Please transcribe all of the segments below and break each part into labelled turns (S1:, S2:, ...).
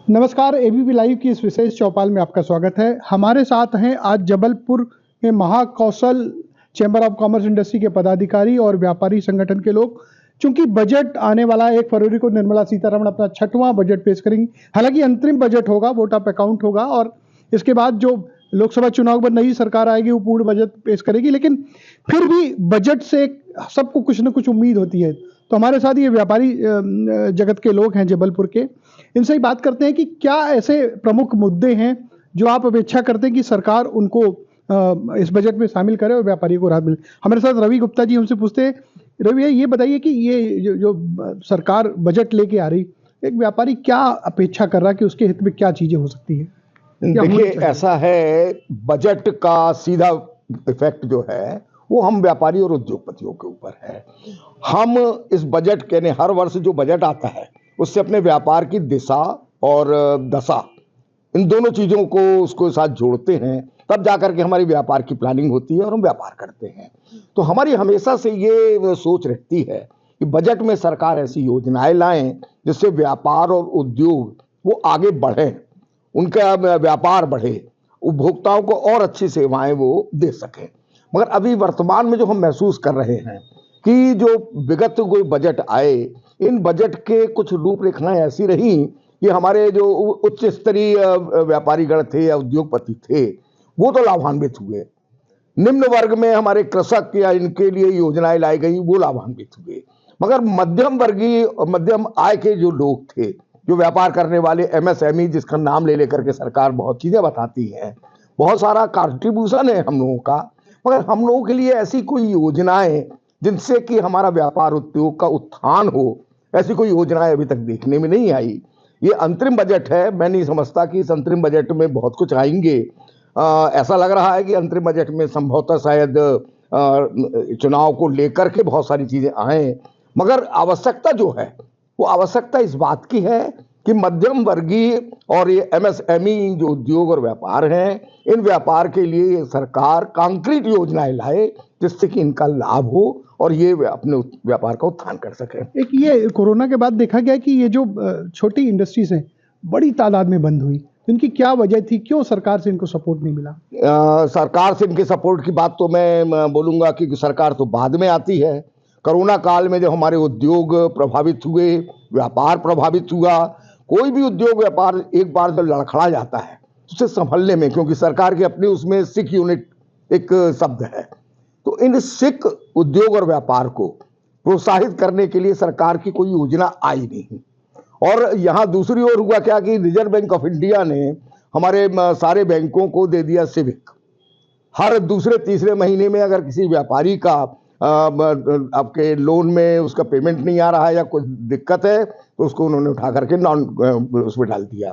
S1: नमस्कार, ABP live की इस विशेष चौपाल में आपका स्वागत है। हमारे साथ हैं आज जबलपुर के Mahakaushal chamber of commerce industry के पदाधिकारी और व्यापारी संगठन के लोग। चूंकि बजट आने वाला है, 1 फरवरी को निर्मला सीतारमण अपना 6वां बजट पेश करेंगी। हालांकि अंतरिम बजट होगा, वोट ऑफ अकाउंट होगा, और इसके बाद जो लोकसभा चुनाव पर नई सरकार आएगी वो पूर्ण बजट पेश करेगी। लेकिन फिर भी बजट से सबको कुछ न कुछ उम्मीद होती है। तो हमारे साथ ये व्यापारी जगत के लोग हैं जबलपुर के, इनसे ही बात करते हैं कि क्या ऐसे प्रमुख मुद्दे हैं जो आप अपेक्षा करते हैं कि सरकार उनको इस बजट में शामिल करे और व्यापारियों को राहत मिले। हमारे साथ रवि गुप्ता जी, हमसे पूछते हैं, रवि ये बताइए कि ये जो सरकार बजट लेके आ रही, एक व्यापारी क्या अपेक्षा कर रहा है कि उसके हित में क्या चीजें हो सकती है?
S2: देखिए, ऐसा है, बजट का सीधा इफेक्ट जो है वो हम व्यापारी और उद्योगपतियों के ऊपर है। हम इस बजट के हर वर्ष जो बजट आता है उससे अपने व्यापार की दिशा और दशा, इन दोनों चीज़ों को उसको साथ जोड़ते हैं, तब जाकर के हमारी व्यापार की प्लानिंग होती है और हम व्यापार करते हैं। तो हमारी हमेशा से ये सोच रहती है कि बजट में सरकार ऐसी योजनाएं लाएं जिससे व्यापार और उद्योग वो आगे बढ़े, उनका व्यापार बढ़े, उपभोक्ताओं को और अच्छी सेवाएं वो दे सकें। मगर अभी वर्तमान में जो हम महसूस कर रहे हैं कि जो विगत कोई बजट आए, इन बजट के कुछ रूपरेखाएं ऐसी रही कि हमारे जो उच्च स्तरीय व्यापारी गण थे या उद्योगपति थे वो तो लाभान्वित हुए, निम्न वर्ग में हमारे कृषक या इनके लिए योजनाएं लाई गई वो लाभान्वित हुए, मगर मध्यम वर्गीय मध्यम आय के जो लोग थे, जो व्यापार करने वाले MSME, जिसका नाम ले लेकर के सरकार बहुत चीजें बताती है, बहुत सारा कंट्रीब्यूशन है हम लोगों का, मगर हम लोगों के लिए ऐसी कोई योजनाएं जिनसे कि हमारा व्यापार उद्योग का उत्थान हो, ऐसी कोई योजनाएं अभी तक देखने में नहीं आई। ये अंतरिम बजट है, मैं नहीं समझता कि इस अंतरिम बजट में बहुत कुछ आएंगे। ऐसा लग रहा है कि अंतरिम बजट में संभवतः शायद चुनाव को लेकर के बहुत सारी चीजें आए, मगर आवश्यकता जो है वो आवश्यकता इस बात की है कि मध्यम वर्गीय और ये MSME जो उद्योग और व्यापार हैं, इन व्यापार के लिए सरकार कांक्रीट योजनाएं लाए जिससे कि इनका लाभ हो और ये अपने व्यापार का उत्थान कर सके।
S1: एक ये कोरोना के बाद देखा गया कि ये जो छोटी इंडस्ट्रीज हैं बड़ी तादाद में बंद हुई, इनकी क्या वजह थी? क्यों सरकार से इनको सपोर्ट नहीं मिला?
S2: सरकार से इनके सपोर्ट की बात तो मैं बोलूंगा कि सरकार तो बाद में आती है। कोरोना काल में जो हमारे उद्योग प्रभावित हुए, व्यापार प्रभावित हुआ, कोई भी उद्योग व्यापार एक बार जब लड़खड़ा जाता है उसे संभलने में, क्योंकि सरकार के अपने उसमें सिक यूनिट एक शब्द है, तो इन सिक उद्योग और व्यापार को प्रोत्साहित करने के लिए सरकार की कोई योजना आई नहीं। और यहाँ दूसरी ओर हुआ क्या कि रिजर्व बैंक ऑफ इंडिया ने हमारे सारे बैंकों को दे दिया सिविक। हर दूसरे तीसरे महीने में अगर किसी व्यापारी का आपके लोन में उसका पेमेंट नहीं आ रहा है या कुछ दिक्कत है तो उसको उन्होंने उठा करके उसमें डाल दिया,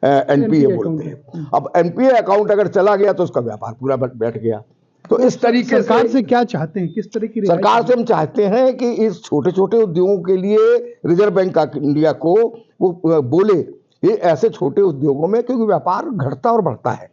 S2: NPA बोलते हैं। अब NPA अकाउंट अगर चला गया तो उसका व्यापार पूरा बैठ गया। तो इस तरीके से
S1: सरकार से क्या चाहते हैं, किस तरह की
S2: सरकार से हम चाहते हैं कि इस छोटे छोटे उद्योगों के लिए रिजर्व बैंक ऑफ इंडिया को वो बोले ये ऐसे छोटे उद्योगों में, क्योंकि व्यापार घटता और बढ़ता है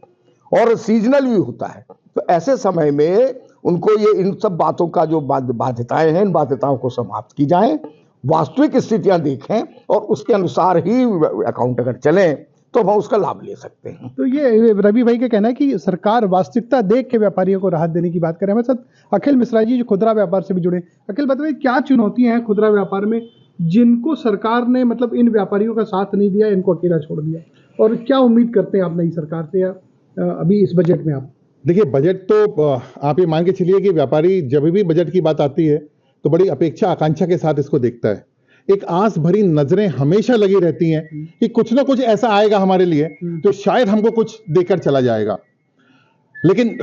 S2: और सीजनल भी होता है, तो ऐसे समय में उनको ये इन सब बातों का जो बाध्यताएं हैं, इन बाध्यताओं को समाप्त की जाए, वास्तविक स्थितियां देखें और उसके अनुसार ही अकाउंट अगर चलें तो हम उसका लाभ ले सकते हैं।
S1: तो ये रवि भाई का कहना है कि सरकार वास्तविकता देख के व्यापारियों को राहत देने की बात करें। हमारे साथ अखिल मिश्रा जी, जो खुदरा व्यापार से भी जुड़े। अखिल, बताइए क्या चुनौतियां हैं खुदरा व्यापार में जिनको सरकार ने मतलब इन व्यापारियों का साथ नहीं दिया, इनको अकेला छोड़ दिया, और क्या उम्मीद करते हैं आप नई सरकार से या अभी इस बजट में? आप
S3: देखिए, बजट तो आप ये मान के चलिए कि व्यापारी जब भी बजट की बात आती है तो बड़ी अपेक्षा आकांक्षा के साथ इसको देखता है। एक आस भरी नजरें हमेशा लगी रहती हैं कि कुछ ना कुछ ऐसा आएगा हमारे लिए तो शायद हमको कुछ देकर चला जाएगा, लेकिन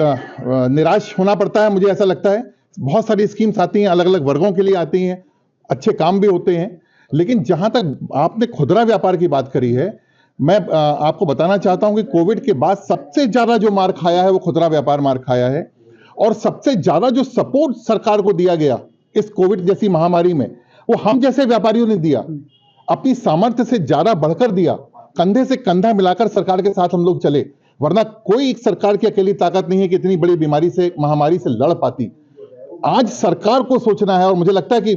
S3: निराश होना पड़ता है। मुझे ऐसा लगता है बहुत सारी स्कीम्स आती हैं, अलग अलग वर्गों के लिए आती हैं, अच्छे काम भी होते हैं, लेकिन जहां तक आपने खुदरा व्यापार की बात करी है, मैं आपको बताना चाहता हूं कि कोविड के बाद सबसे ज्यादा जो मार खाया है वो खुदरा व्यापार मार खाया है, और सबसे ज्यादा जो सपोर्ट सरकार को दिया गया इस कोविड जैसी महामारी में वो हम जैसे व्यापारियों ने दिया, अपनी सामर्थ्य से ज्यादा बढ़कर दिया। कंधे से कंधा मिलाकर सरकार के साथ हम लोग चले, वरना कोई एक सरकार की अकेली ताकत नहीं है कि इतनी बड़ी बीमारी से, महामारी से लड़ पाती। आज सरकार को सोचना है, और मुझे लगता है कि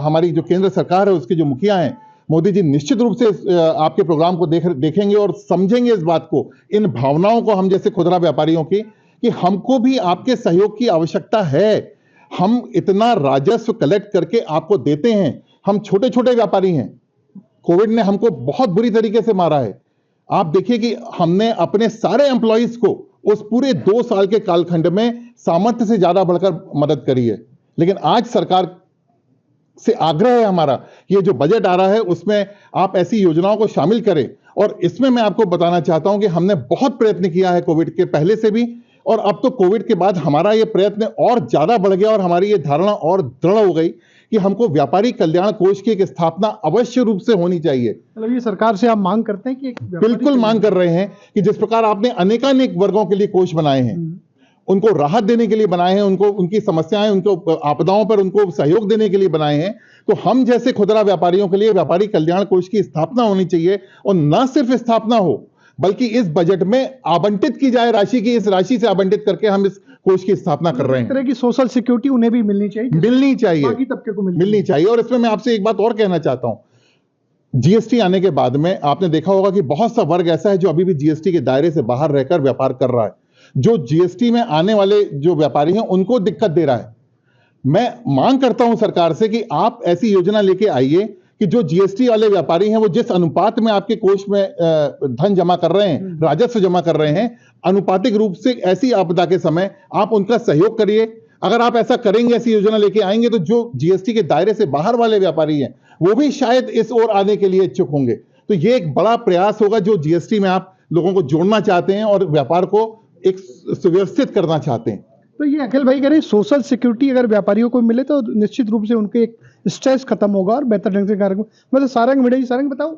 S3: हमारी जो केंद्र सरकार है उसके जो मुखिया हैं मोदी जी निश्चित रूप से आपके प्रोग्राम को देखेंगे और समझेंगे इस बात को, इन भावनाओं को हम जैसे खुदरा व्यापारियों की, कि हमको भी आपके सहयोग की आवश्यकता है। हम इतना राजस्व कलेक्ट करके आपको देते हैं, हम छोटे छोटे व्यापारी हैं। कोविड ने हमको बहुत बुरी तरीके से मारा है। आप देखिए कि हमने अपने सारे एम्प्लॉइज को उस पूरे 2 साल के कालखंड में सामर्थ्य से ज्यादा बढ़कर मदद करी है। लेकिन आज सरकार से आग्रह है हमारा, ये जो बजट आ रहा है उसमें आप ऐसी योजनाओं को शामिल करें। और इसमें मैं आपको बताना चाहता हूं कि हमने बहुत प्रयत्न किया है कोविड के पहले से भी, और अब तो कोविड के बाद हमारा ये प्रयत्न और ज्यादा बढ़ गया और हमारी ये धारणा और दृढ़ हो गई कि हमको व्यापारी कल्याण कोष की एक स्थापना अवश्य रूप से होनी चाहिए।
S1: मतलब ये सरकार से आप मांग करते हैं कि एक
S3: बिल्कुल मांग कर रहे हैं कि जिस प्रकार आपने अनेकानेक वर्गों के लिए कोष बनाए हैं, उनको राहत देने के लिए बनाए हैं, उनको उनकी समस्याएं, उनको आपदाओं पर उनको सहयोग देने के लिए बनाए हैं, तो हम जैसे खुदरा व्यापारियों के लिए व्यापारी कल्याण कोष की स्थापना होनी चाहिए। और न सिर्फ स्थापना हो, बल्कि इस बजट में आवंटित की जाए राशि की, इस राशि से आवंटित करके हम इस कोष की स्थापना कर रहे हैं।
S1: इस तरह की सोशल सिक्योरिटी उन्हें भी मिलनी चाहिए, बाकी तबके को
S3: मिलनी चाहिए। और इसमें मैं आपसे एक बात और कहना चाहता हूं, जीएसटी आने के बाद में आपने देखा होगा कि बहुत सा वर्ग ऐसा है जो अभी भी जीएसटी के दायरे से बाहर रहकर व्यापार कर रहा है, जो जीएसटी में आने वाले जो व्यापारी हैं उनको दिक्कत दे रहा है। मैं मांग करता हूं सरकार से कि आप ऐसी योजना लेके आइए कि जो जीएसटी वाले व्यापारी हैं वो जिस अनुपात में आपके कोष में धन जमा कर रहे हैं, राजस्व जमा कर रहे हैं, अनुपातिक रूप से ऐसी आपदा के समय आप उनका सहयोग करिए। अगर आप ऐसा करेंगे, ऐसी योजना लेके आएंगे, तो जो जीएसटी के दायरे से बाहर वाले व्यापारी हैं वो भी शायद इस ओर आने के लिए इच्छुक होंगे। तो ये एक बड़ा प्रयास होगा जो जीएसटी में आप लोगों को जोड़ना चाहते हैं और व्यापार को एक सुव्यवस्थित करना चाहते हैं।
S1: तो ये अखिल भाई कह रहे हैं सोशल सिक्योरिटी अगर व्यापारियों को मिले तो निश्चित रूप से उनके एक स्ट्रेस खत्म होगा और बेहतर ढंग से कार्य। मतलब सारंग मिडे जी, सारंग बताओ,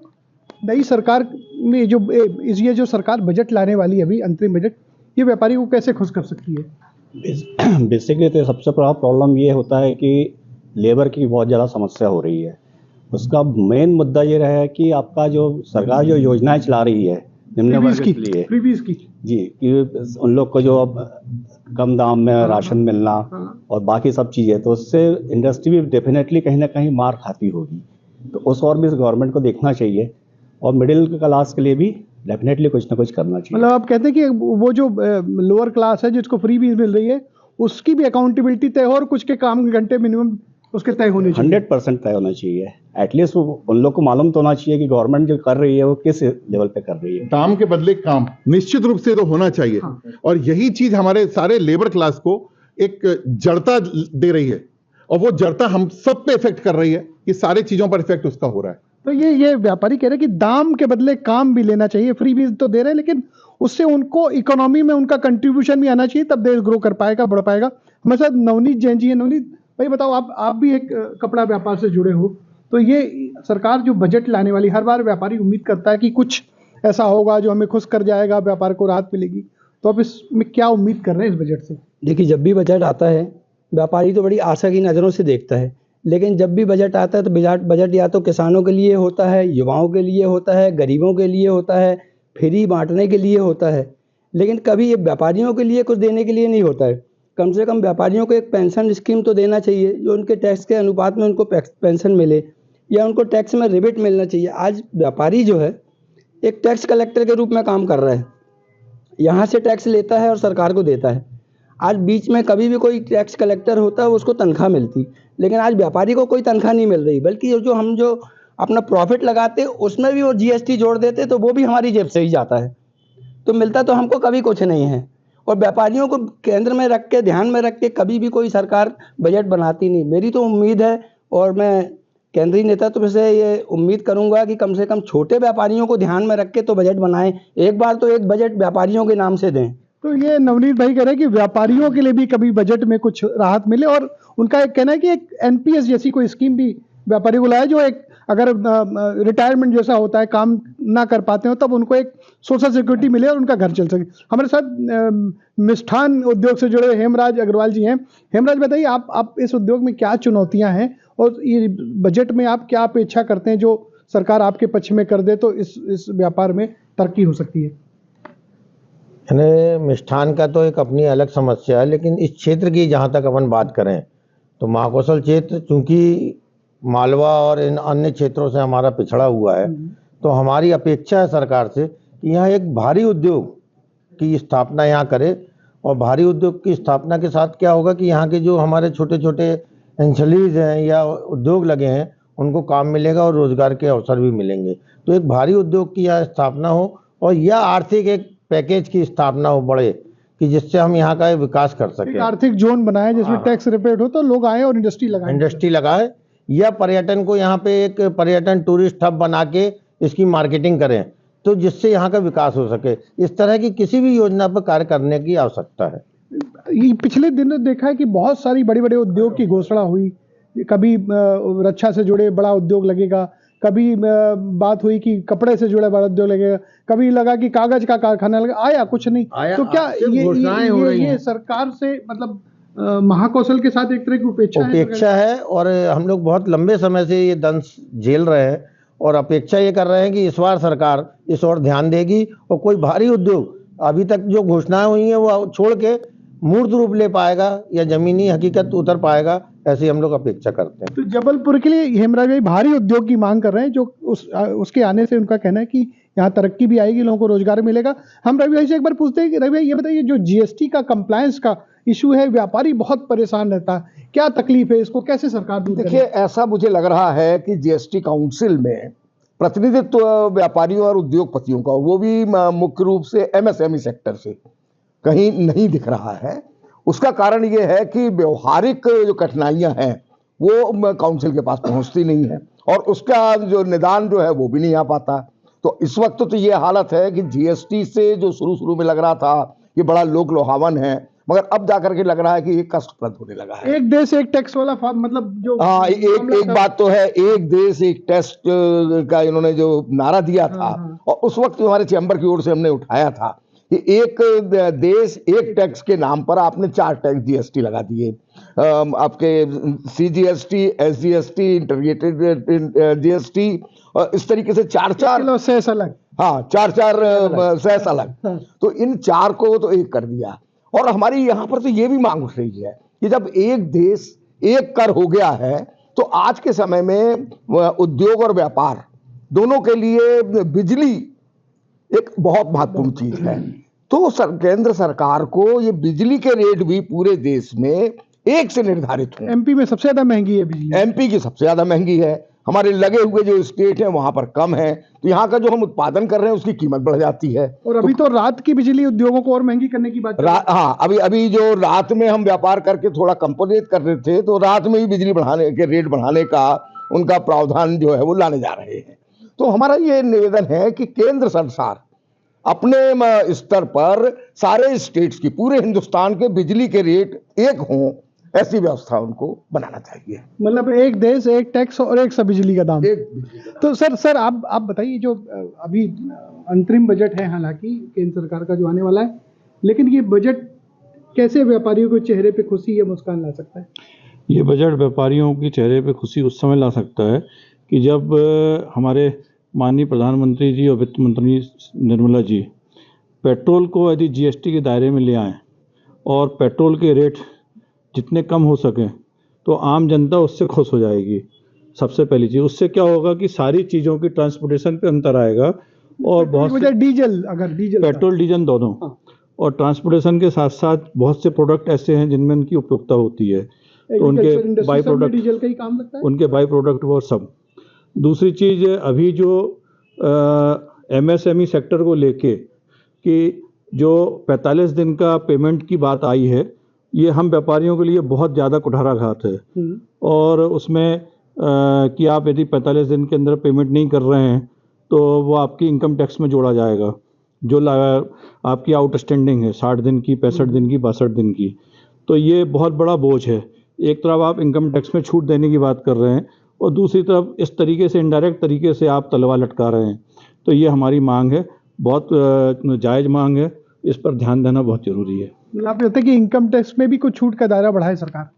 S1: नई सरकार में ये जो सरकार बजट लाने वाली है अभी अंतरिम बजट, ये व्यापारी को कैसे खुश कर सकती है?
S4: बेसिकली तो सबसे बड़ा प्रॉब्लम ये होता है कि लेबर की बहुत ज़्यादा समस्या हो रही है। उसका मेन मुद्दा ये रहा है कि आपका जो सरकार जो योजनाएं चला रही है निम्न वर्ग के लिए
S1: फ्रीबीज की
S4: जी, कि उन लोग को जो अब कम दाम में राशन मिलना और बाकी सब चीज़ें, तो उससे इंडस्ट्री भी डेफिनेटली कहीं ना कहीं मार खाती होगी। तो उस और भी गवर्नमेंट को देखना चाहिए और मिडिल क्लास के लिए भी डेफिनेटली कुछ ना कुछ करना चाहिए।
S1: मतलब आप कहते हैं कि वो जो लोअर क्लास है जिसको फ्रीबीज मिल रही है उसकी भी अकाउंटेबिलिटी तय हो और कुछ के काम के घंटे मिनिमम उसके तय होने चाहिए।
S4: 100% तय होना चाहिए। एटलीस्ट उन लोग को मालूम तो होना चाहिए कि गवर्नमेंट जो कर रही है वो किस लेवल पे कर रही है।
S3: दाम के बदले काम निश्चित रूप से तो होना चाहिए।
S1: हाँ। और
S3: यही चीज हमारे सारे लेबर क्लास को एक जड़ता दे रही है और वो जड़ता हम सब पे इफेक्ट कर रही है कि सारी चीजों पर इफेक्ट उसका हो रहा है।
S1: तो ये व्यापारी कह रहे हैं कि दाम के बदले काम भी लेना चाहिए। फ्री बीज तो दे रहे हैं लेकिन उससे उनको इकोनॉमी में उनका कंट्रीब्यूशन भी आना चाहिए, तब देश ग्रो कर पाएगा, बढ़ पाएगा। हमारे साथ नवनीत जैन जी है। नवनीत भाई बताओ, आप भी एक कपड़ा व्यापार से जुड़े हो, तो ये सरकार जो बजट लाने वाली, हर बार व्यापारी उम्मीद करता है कि कुछ ऐसा होगा जो हमें खुश कर जाएगा, व्यापार को राहत मिलेगी, तो आप इसमें क्या उम्मीद कर रहे हैं इस बजट से?
S5: देखिए, जब भी बजट आता है व्यापारी तो बड़ी आशा की नज़रों से देखता है, लेकिन जब भी बजट आता है तो बजट या तो किसानों के लिए होता है, युवाओं के लिए होता है, गरीबों के लिए होता है, फ्री बांटने के लिए होता है, लेकिन कभी ये व्यापारियों के लिए कुछ देने के लिए नहीं होता है। कम से कम व्यापारियों को एक पेंशन स्कीम तो देना चाहिए जो उनके टैक्स के अनुपात में उनको पेंशन मिले, या उनको टैक्स में रिबेट मिलना चाहिए। आज व्यापारी जो है एक टैक्स कलेक्टर के रूप में काम कर रहा है, यहाँ से टैक्स लेता है और सरकार को देता है। आज बीच में कभी भी कोई टैक्स कलेक्टर होता है उसको तनख्वाह मिलती, लेकिन आज व्यापारी को कोई तनख्वाह नहीं मिल रही, बल्कि हम जो अपना प्रॉफिट लगाते उसमें भी वो जीएसटी जोड़ देते, तो वो भी हमारी जेब से ही जाता है, तो मिलता तो हमको कभी कुछ नहीं है। और व्यापारियों को केंद्र में रख के, ध्यान में रख के कभी भी कोई सरकार बजट बनाती नहीं। मेरी तो उम्मीद है और मैं केंद्रीय नेतृत्व से ये उम्मीद करूंगा कि कम से कम छोटे व्यापारियों को ध्यान में रख के तो बजट बनाएं, एक बार तो एक बजट व्यापारियों के नाम से दें।
S1: तो ये नवनीत भाई कह रहे हैं कि व्यापारियों के लिए भी कभी बजट में कुछ राहत मिले, और उनका एक कहना है कि एक एनपीएस जैसी कोई स्कीम भी व्यापारी को लाए, जो एक अगर रिटायरमेंट जैसा होता है, काम ना कर पाते हो तब उनको एक सोशल सिक्योरिटी मिले और उनका घर चल सके। हमारे साथ मिष्ठान उद्योग से जुड़े हेमराज अग्रवाल जी हैं। हेमराज बताइए, आप इस उद्योग में क्या चुनौतियां हैं और ये बजट में आप क्या अपेक्षा करते हैं जो सरकार आपके पक्ष में कर दे तो इस व्यापार में तरक्की हो सकती है?
S6: यानी मिष्ठान का तो एक अपनी अलग समस्या है, लेकिन इस क्षेत्र की जहाँ तक अपन बात करें तो महाकौशल क्षेत्र चूँकि मालवा और इन अन्य क्षेत्रों से हमारा पिछड़ा हुआ है। तो हमारी अपेक्षा है सरकार से कि यहाँ एक भारी उद्योग की स्थापना यहाँ करे, और भारी उद्योग की स्थापना के साथ क्या होगा कि यहाँ के जो हमारे छोटे छोटे एंचलीज हैं या उद्योग लगे हैं उनको काम मिलेगा और रोजगार के अवसर भी मिलेंगे। तो एक भारी उद्योग की यहाँ स्थापना हो और यह आर्थिक एक पैकेज की स्थापना हो बड़े, कि जिससे हम यहाँ का विकास कर
S1: एक
S6: सकें।
S1: आर्थिक जोन बनाए जिसमें टैक्स रिपेट हो तो लोग आए और इंडस्ट्री लगाएं।
S6: इंडस्ट्री लगाए या पर्यटन को यहाँ पे एक पर्यटन टूरिस्ट हब बना के इसकी मार्केटिंग करें, तो जिससे यहाँ का विकास हो सके। इस तरह की किसी भी योजना पर कार्य करने की आवश्यकता है।
S1: ये पिछले दिनों देखा है कि बहुत सारी बड़े बड़े उद्योग की घोषणा हुई। कभी रक्षा से जुड़े बड़ा उद्योग लगेगा, कभी बात हुई कि कपड़े से जुड़े बड़ा उद्योग लगेगा, कभी लगा कि कागज का कारखाना लगा, आया कुछ नहीं। तो क्या ये सरकार से मतलब महाकौशल के साथ एक तरह की
S6: उपेक्षा है, और हम लोग बहुत लंबे समय से ये दंश झेल रहे हैं और अपेक्षा ये कर रहे हैं कि इस बार सरकार इस ओर ध्यान देगी और कोई भारी उद्योग अभी तक जो घोषणाएं हुई हैं वो छोड़ के मूर्त रूप ले पाएगा या जमीनी हकीकत उतर पाएगा, ऐसी हम लोग अपेक्षा करते हैं।
S1: तो जबलपुर के लिए हेमराज भाई भारी उद्योग की मांग कर रहे हैं, जो उसके आने से उनका कहना है कि यहाँ तरक्की भी आएगी, लोगों को रोजगार मिलेगा। हम रवि भाई से एक बार पूछते हैं कि रवि भाई ये बताइए, जो जीएसटी का कंप्लायंस का इशू है, व्यापारी बहुत परेशान रहता है, क्या तकलीफ है, इसको कैसे सरकार दूर
S2: देखिए, ऐसा मुझे लग रहा है कि जीएसटी काउंसिल में प्रतिनिधित्व व्यापारियों और उद्योगपतियों का, वो भी मुख्य रूप से एमएसएमई सेक्टर से, कहीं नहीं दिख रहा है। उसका कारण ये है कि व्यवहारिक जो कठिनाइयां हैं वो काउंसिल के पास पहुंचती नहीं है, और उसका जो निदान जो है वो भी नहीं आ पाता। तो इस वक्त तो ये हालत है कि जीएसटी से जो शुरू में लग रहा था कि बड़ा लोक लुभावन है, मगर अब जाकर के लग रहा है कि ये कष्टप्रद होने लगा है।
S1: एक देश एक टैक्स वाला मतलब जो
S2: एक बात तो है, एक देश एक टेस्ट का इन्होंने जो नारा दिया था, और उस वक्त हमारे चैम्बर की ओर से हमने उठाया था कि एक देश एक टैक्स के नाम पर आपने 4 टैक्स जीएसटी लगा दिए, आपके सीजीएसटी, एसजीएसटी, इंटीग्रेटेड जीएसटी, और इस तरीके से 4
S1: सेस अलग,
S2: हाँ 4 सेस अलग। तो इन 4 को तो एक कर दिया। और हमारी यहाँ पर तो ये भी मांग उठ रही है कि जब एक देश एक कर हो गया है, तो आज के समय में उद्योग और व्यापार दोनों के लिए बिजली एक बहुत महत्वपूर्ण चीज है। तो केंद्र सरकार को ये बिजली के रेट भी पूरे देश में एक से निर्धारित हों।
S1: एमपी में सबसे ज्यादा महंगी है बिजली,
S2: एमपी की सबसे ज्यादा महंगी है, हमारे लगे हुए जो स्टेट हैं वहां पर कम है, तो यहाँ का जो हम उत्पादन कर रहे हैं उसकी कीमत बढ़ जाती है।
S1: और अभी तो रात की बिजली उद्योगों को और महंगी करने की बात
S2: हाँ, अभी जो रात में हम व्यापार करके थोड़ा कंपोजिट कर रहे थे, तो रात में ही बिजली बढ़ाने के रेट बढ़ाने का उनका प्रावधान जो है वो लाने जा रहे हैं। तो हमारा ये निवेदन है कि केंद्र सरकार अपने स्तर पर सारे स्टेट्स की, पूरे हिंदुस्तान के बिजली के रेट एक हों, ऐसी व्यवस्था उनको बनाना चाहिए।
S1: मतलब एक देश एक टैक्स और एक सा बिजली का दाम। तो सर आप बताइए, जो अभी अंतरिम बजट है हालांकि केंद्र सरकार का जो आने वाला है, लेकिन ये बजट कैसे व्यापारियों के चेहरे पे खुशी या मुस्कान ला सकता है?
S7: ये बजट व्यापारियों के चेहरे पे खुशी उस समय ला सकता है कि जब हमारे माननीय प्रधानमंत्री जी और वित्त मंत्री निर्मला जी पेट्रोल को यदि जीएसटी के दायरे में ले आएँ और पेट्रोल के रेट जितने कम हो सकें, तो आम जनता उससे खुश हो जाएगी। सबसे पहली चीज़, उससे क्या होगा कि सारी चीज़ों की ट्रांसपोर्टेशन पे अंतर आएगा, और बहुत से
S1: डीजल, अगर डीजल
S7: पेट्रोल डीजल दोनों, और ट्रांसपोर्टेशन के साथ साथ बहुत से प्रोडक्ट ऐसे हैं जिनमें उनकी उपयोगिता होती है, तो उनके बाई प्रोडक्ट,
S1: डीजल का ही काम लगता है,
S7: उनके बाई प्रोडक्ट वो सब। दूसरी चीज़, अभी जो एमएसएमई सेक्टर को लेके कि जो 45 दिन का पेमेंट की बात आई है, ये हम व्यापारियों के लिए बहुत ज़्यादा कुठाराघात है। और उसमें कि आप यदि 45 दिन के अंदर पेमेंट नहीं कर रहे हैं तो वो आपकी इनकम टैक्स में जोड़ा जाएगा, जो आपकी आउटस्टैंडिंग है 60 दिन की, 65 दिन की, 62 दिन की। तो ये बहुत बड़ा बोझ है। एक तरफ आप इनकम टैक्स में छूट देने की बात कर रहे हैं, और दूसरी तरफ इस तरीके से इनडायरेक्ट तरीके से आप तलवार लटका रहे हैं। तो ये हमारी मांग है, बहुत जायज़ मांग है, इस पर ध्यान देना बहुत ज़रूरी है।
S1: आप कहते हैं कि इनकम टैक्स में भी कुछ छूट का दायरा बढ़ाए सरकार?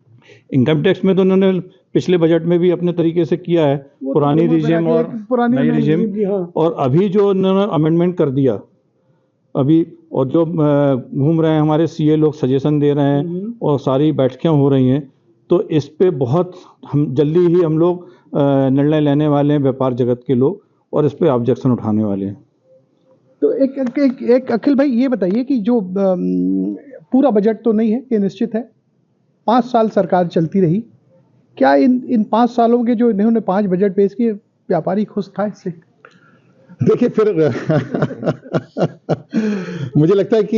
S7: इनकम टैक्स में तो उन्होंने पिछले बजट में भी अपने तरीके से किया है, पुरानी रिजीम और नई रिजीम, और अभी जो उन्होंने अमेंडमेंट कर दिया अभी, और जो घूम रहे हैं हमारे सीए लोग, सजेशन दे रहे हैं और सारी बैठकें हो रही हैं, तो इस पे बहुत हम जल्दी ही हम लोग निर्णय लेने वाले हैं, व्यापार जगत के लोग, और इस पे ऑब्जेक्शन उठाने वाले हैं।
S1: तो एक अखिल भाई ये बताइए कि जो पूरा बजट तो नहीं है, ये निश्चित है, 5 साल सरकार चलती रही, क्या इन 5 सालों के जो इन्होंने 5 बजट पेश किए, व्यापारी खुश था इससे?
S3: देखिए फिर मुझे लगता है कि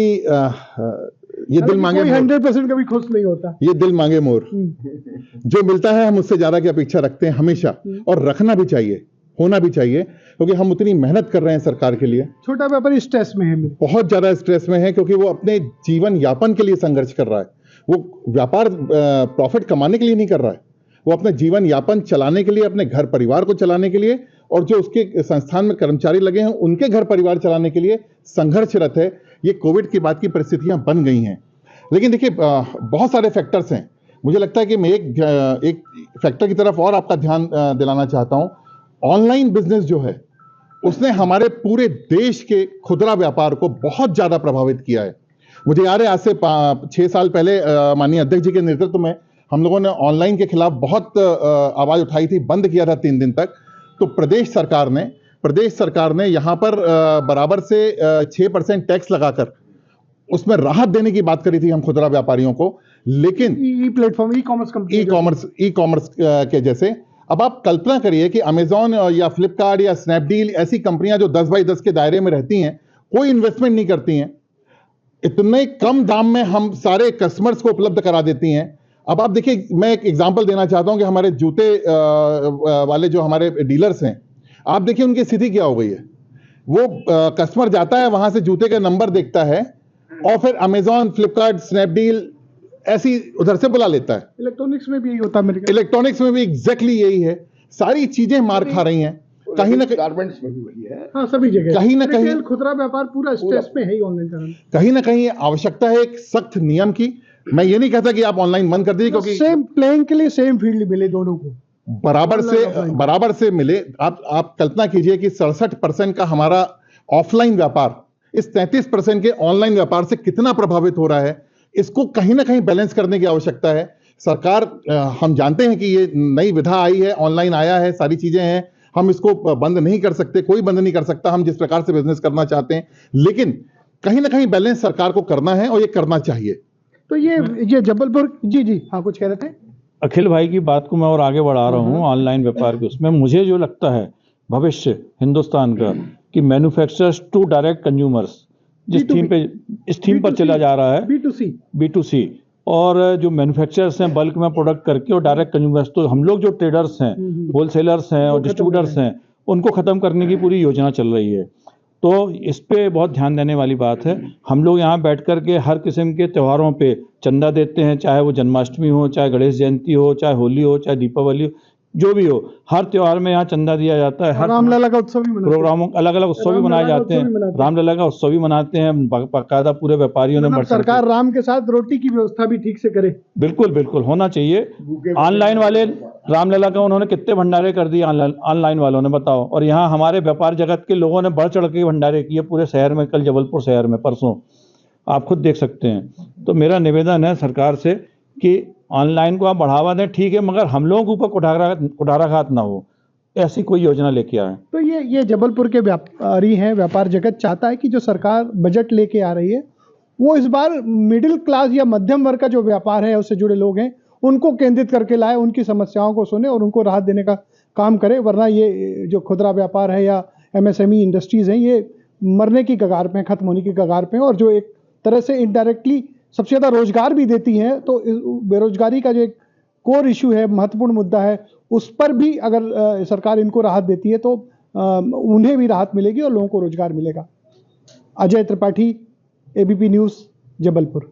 S3: ये दिल मांगे मोर,
S1: 100% कभी खुश नहीं होता।
S3: ये दिल मांगे मोर, जो मिलता है हम उससे ज्यादा की अपेक्षा रखते हैं हमेशा, और रखना भी चाहिए, होना भी चाहिए, क्योंकि हम उतनी मेहनत कर रहे हैं सरकार के लिए।
S1: छोटा व्यापारी स्ट्रेस में है,
S3: बहुत ज्यादा स्ट्रेस में है, क्योंकि वो अपने जीवन यापन के लिए संघर्ष कर रहा है। वो व्यापार प्रॉफिट कमाने के लिए नहीं कर रहा है, वो अपने जीवन यापन चलाने के लिए, अपने घर परिवार को चलाने के लिए, और जो उसके संस्थान में कर्मचारी लगे हैं उनके घर परिवार चलाने के लिए संघर्षरत है। ये कोविड के बाद की परिस्थितियां बन गई हैं। लेकिन देखिए बहुत सारे फैक्टर्स हैं। मुझे लगता है कि मैं एक फैक्टर की तरफ और आपका ध्यान दिलाना चाहता हूं। ऑनलाइन बिजनेस जो है उसने हमारे पूरे देश के खुदरा व्यापार को बहुत ज्यादा प्रभावित किया है। मुझे याद है आज से 6 साल पहले माननीय अध्यक्ष जी के नेतृत्व में हम लोगों ने ऑनलाइन के खिलाफ बहुत आवाज उठाई थी, बंद किया था 3 दिन तक। तो प्रदेश सरकार ने यहां पर बराबर से 6% टैक्स लगाकर उसमें राहत देने की बात करी थी हम खुदरा व्यापारियों को। लेकिन
S1: प्लेटफॉर्म ई
S3: कॉमर्स के जैसे, अब आप कल्पना करिए कि अमेजॉन या फ्लिपकार्ट या स्नैपडील ऐसी कंपनियां जो 10 बाई 10 के दायरे में रहती हैं, कोई इन्वेस्टमेंट नहीं करती हैं, इतने कम दाम में हम सारे कस्टमर्स को उपलब्ध करा देती हैं। अब आप देखिए, मैं एक एग्जांपल देना चाहता हूं कि हमारे जूते वाले जो हमारे डीलर्स हैं, आप देखिए उनकी स्थिति क्या हो गई है। वो कस्टमर जाता है, वहां से जूते का नंबर देखता है और फिर अमेजॉन, फ्लिपकार्ट, स्नैपडील ऐसी उधर से बुला लेता है।
S1: इलेक्ट्रॉनिक्स में भी यही होता है,
S3: इलेक्ट्रॉनिक्स में भी एग्जैक्टली यही है। सारी चीजें मार खा रही हैं, कहीं ना कहीं
S2: गारमेंट्स में भी वही है।
S1: हाँ, सभी जगह
S3: कहीं ना कहीं
S1: खुदरा व्यापार पूरा स्ट्रेस में है ही ऑनलाइन कारण।
S3: कहीं ना कहीं आवश्यकता है एक सख्त नियम की। मैं ये नहीं कहता कि आप ऑनलाइन बंद कर दीजिए, क्योंकि
S1: सेम प्लेइंग के लिए सेम फील्ड मिले दोनों को,
S3: बराबर से मिले। आप कल्पना कीजिए कि 67% का हमारा ऑफलाइन व्यापार इस 33% के ऑनलाइन व्यापार से कितना प्रभावित हो रहा है। इसको कहीं ना कहीं बैलेंस करने की आवश्यकता है। सरकार, हम जानते हैं कि ये नई विधा आई है, ऑनलाइन आया है, सारी चीजें हैं, हम इसको बंद नहीं कर सकते, कोई बंद नहीं कर सकता, हम जिस प्रकार से बिजनेस करना चाहते हैं, लेकिन कहीं ना कहीं बैलेंस सरकार को करना है और ये करना चाहिए।
S1: तो ये जबलपुर जी हाँ, कुछ कह रहे थे?
S7: अखिल भाई की बात को मैं और आगे बढ़ा रहा हूँ ऑनलाइन व्यापार के उसमें। मुझे जो लगता है भविष्य हिंदुस्तान का कि मैन्युफैक्चरर्स टू डायरेक्ट कंज्यूमर्स, इस थीम पर चला जा रहा है, B2C, और जो मैन्युफैक्चरर्स हैं बल्क में प्रोडक्ट करके, और डायरेक्ट कंज्यूमर्स, तो हम लोग जो ट्रेडर्स हैं, होलसेलर्स हैं और डिस्ट्रीब्यूटर्स हैं, उनको खत्म करने की पूरी योजना चल रही है। तो इस पे बहुत ध्यान देने वाली बात है। हम लोग यहाँ बैठ कर के हर किस्म के त्योहारों पे चंदा देते हैं, चाहे वो जन्माष्टमी हो, चाहे गणेश जयंती हो, चाहे होली हो, चाहे दीपावली हो, जो भी हो, हर त्योहार में यहाँ चंदा दिया जाता है। हर
S1: रामलला का उत्सव भी
S7: प्रोग्रामों, अलग अलग उत्सव भी मनाए जाते हैं, रामलला का उत्सव भी मनाते हैं बाकायदा पूरे व्यापारियों ने।
S1: सरकार राम के साथ रोटी की व्यवस्था भी ठीक से करे।
S7: बिल्कुल बिल्कुल होना चाहिए। ऑनलाइन वाले रामलला का उन्होंने कितने भंडारे कर दिए ऑनलाइन वालों ने, बताओ। और यहाँ हमारे व्यापार जगत के लोगों ने बढ़ चढ़ के भंडारे किए पूरे शहर में। कल जबलपुर शहर में, परसों, आप खुद देख सकते हैं। तो मेरा निवेदन है सरकार से कि ऑनलाइन को आप बढ़ावा दें, ठीक है, मगर हम लोगों के ऊपर कुठाराघात ना हो, ऐसी कोई योजना लेके आए।
S1: तो ये जबलपुर के व्यापारी हैं, व्यापार जगत चाहता है कि जो सरकार बजट लेके आ रही है, वो इस बार मिडिल क्लास या मध्यम वर्ग का जो व्यापार है, उससे जुड़े लोग हैं, उनको केंद्रित करके लाए, उनकी समस्याओं को सुने और उनको राहत देने का काम करे। वरना ये जो खुदरा व्यापार है या MSME इंडस्ट्रीज हैं, ये मरने की कगार पे हैं, खत्म होने की कगार पे हैं, और जो एक तरह से इनडायरेक्टली सबसे ज़्यादा रोजगार भी देती हैं। तो बेरोजगारी का जो एक कोर इशू है, महत्वपूर्ण मुद्दा है, उस पर भी अगर सरकार इनको राहत देती है तो उन्हें भी राहत मिलेगी और लोगों को रोजगार मिलेगा। Ajay Tripathi, ABP news, Jabalpur.